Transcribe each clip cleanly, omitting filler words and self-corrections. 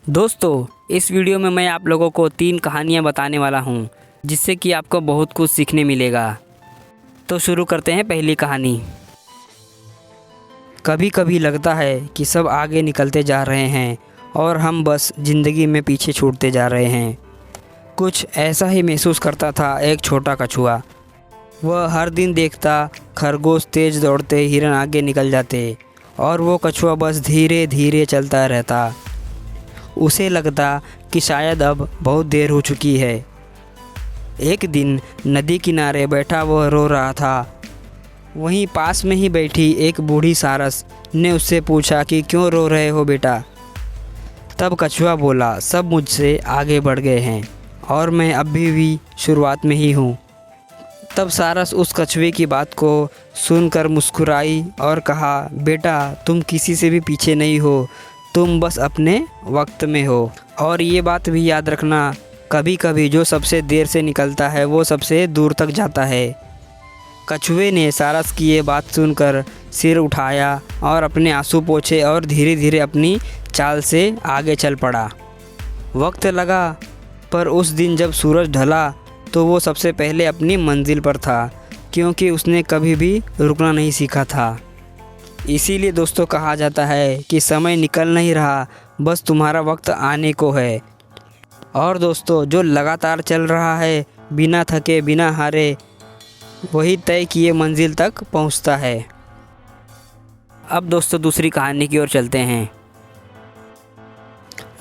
दोस्तों, इस वीडियो में मैं आप लोगों को 3 कहानियाँ बताने वाला हूँ, जिससे कि आपको बहुत कुछ सीखने मिलेगा। तो शुरू करते हैं पहली कहानी। कभी कभी लगता है कि सब आगे निकलते जा रहे हैं और हम बस ज़िंदगी में पीछे छूटते जा रहे हैं। कुछ ऐसा ही महसूस करता था एक छोटा कछुआ। वह हर दिन देखता खरगोश तेज़ दौड़ते, हिरन आगे निकल जाते और वो कछुआ बस धीरे धीरे चलता रहता। उसे लगता कि शायद अब बहुत देर हो चुकी है। एक दिन नदी किनारे बैठा वह रो रहा था। वहीं पास में ही बैठी एक बूढ़ी सारस ने उससे पूछा कि क्यों रो रहे हो बेटा। तब कछुआ बोला, सब मुझसे आगे बढ़ गए हैं और मैं अभी भी शुरुआत में ही हूँ। तब सारस उस कछुए की बात को सुनकर मुस्कुराई और कहा, बेटा तुम किसी से भी पीछे नहीं हो, तुम बस अपने वक्त में हो। और ये बात भी याद रखना, कभी कभी जो सबसे देर से निकलता है वो सबसे दूर तक जाता है। कछुए ने सारस की ये बात सुनकर सिर उठाया और अपने आंसू पोंछे और धीरे धीरे अपनी चाल से आगे चल पड़ा। वक्त लगा, पर उस दिन जब सूरज ढला तो वो सबसे पहले अपनी मंजिल पर था, क्योंकि उसने कभी भी रुकना नहीं सीखा था। इसीलिए दोस्तों कहा जाता है कि समय निकल नहीं रहा, बस तुम्हारा वक्त आने को है। और दोस्तों, जो लगातार चल रहा है बिना थके बिना हारे, वही तय किए मंजिल तक पहुंचता है। अब दोस्तों दूसरी कहानी की ओर चलते हैं।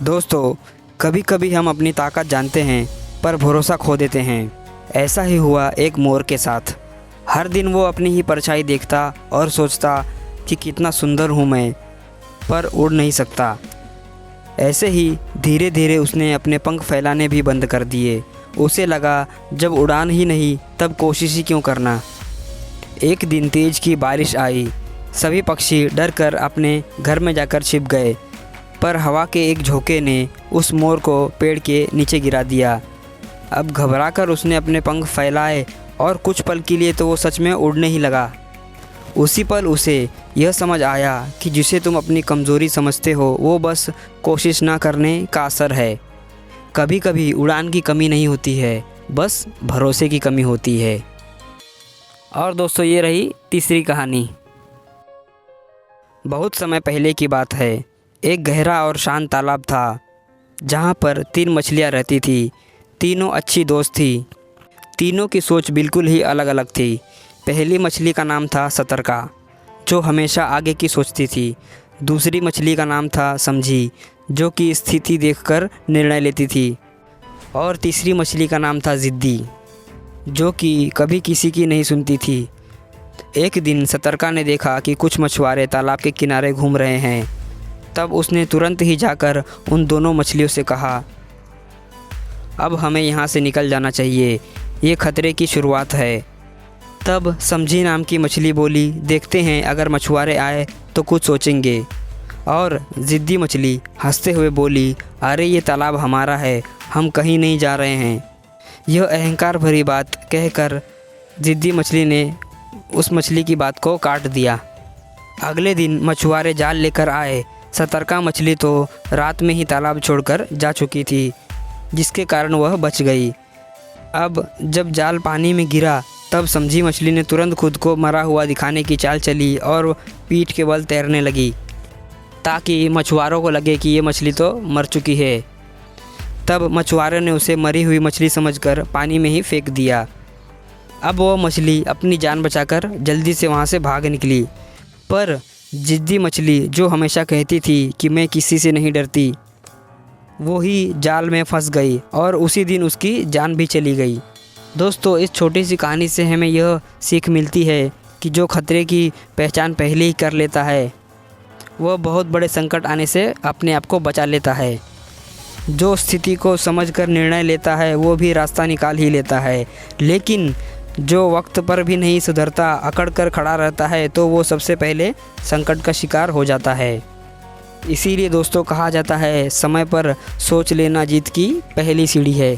दोस्तों, कभी कभी हम अपनी ताकत जानते हैं पर भरोसा खो देते हैं। ऐसा ही हुआ एक मोर के साथ। हर दिन वो अपनी ही परछाई देखता और सोचता कि कितना सुंदर हूँ मैं, पर उड़ नहीं सकता। ऐसे ही धीरे धीरे उसने अपने पंख फैलाने भी बंद कर दिए। उसे लगा जब उड़ान ही नहीं तब कोशिश ही क्यों करना। एक दिन तेज की बारिश आई। सभी पक्षी डर कर अपने घर में जाकर छिप गए, पर हवा के एक झोंके ने उस मोर को पेड़ के नीचे गिरा दिया। अब घबराकर उसने अपने पंख फैलाए और कुछ पल के लिए तो वो सच में उड़ने ही लगा। उसी पल उसे यह समझ आया कि जिसे तुम अपनी कमज़ोरी समझते हो वो बस कोशिश ना करने का असर है। कभी कभी उड़ान की कमी नहीं होती है, बस भरोसे की कमी होती है। और दोस्तों, ये रही तीसरी कहानी। बहुत समय पहले की बात है। एक गहरा और शांत तालाब था, जहाँ पर 3 मछलियाँ रहती थी। तीनों अच्छी दोस्त थी। तीनों की सोच बिल्कुल ही अलग अलग थी। पहली मछली का नाम था सतर्का, जो हमेशा आगे की सोचती थी। दूसरी मछली का नाम था समझी, जो कि स्थिति देखकर निर्णय लेती थी। और तीसरी मछली का नाम था ज़िद्दी, जो कि कभी किसी की नहीं सुनती थी। एक दिन सतर्का ने देखा कि कुछ मछुआरे तालाब के किनारे घूम रहे हैं। तब उसने तुरंत ही जाकर उन दोनों मछलियों से कहा, अब हमें यहाँ से निकल जाना चाहिए, ये खतरे की शुरुआत है। तब समझी नाम की मछली बोली, देखते हैं अगर मछुआरे आए तो कुछ सोचेंगे। और ज़िद्दी मछली हंसते हुए बोली, अरे ये तालाब हमारा है, हम कहीं नहीं जा रहे हैं। यह अहंकार भरी बात कहकर ज़िद्दी मछली ने उस मछली की बात को काट दिया। अगले दिन मछुआरे जाल लेकर आए। सतर्का मछली तो रात में ही तालाब छोड़कर जा चुकी थी, जिसके कारण वह बच गई। अब जब जाल पानी में गिरा तब समझी मछली ने तुरंत खुद को मरा हुआ दिखाने की चाल चली और पीठ के बल तैरने लगी, ताकि मछुआरों को लगे कि ये मछली तो मर चुकी है। तब मछुआरों ने उसे मरी हुई मछली समझकर पानी में ही फेंक दिया। अब वो मछली अपनी जान बचाकर जल्दी से वहाँ से भाग निकली, पर ज़िद्दी मछली, जो हमेशा कहती थी कि मैं किसी से नहीं डरती, वो ही जाल में फंस गई और उसी दिन उसकी जान भी चली गई। दोस्तों, इस छोटी सी कहानी से हमें यह सीख मिलती है कि जो खतरे की पहचान पहले ही कर लेता है, वह बहुत बड़े संकट आने से अपने आप को बचा लेता है। जो स्थिति को समझकर निर्णय लेता है वो भी रास्ता निकाल ही लेता है, लेकिन जो वक्त पर भी नहीं सुधरता, अकड़ कर खड़ा रहता है, तो वो सबसे पहले संकट का शिकार हो जाता है। इसीलिए दोस्तों कहा जाता है, समय पर सोच लेना जीत की पहली सीढ़ी है।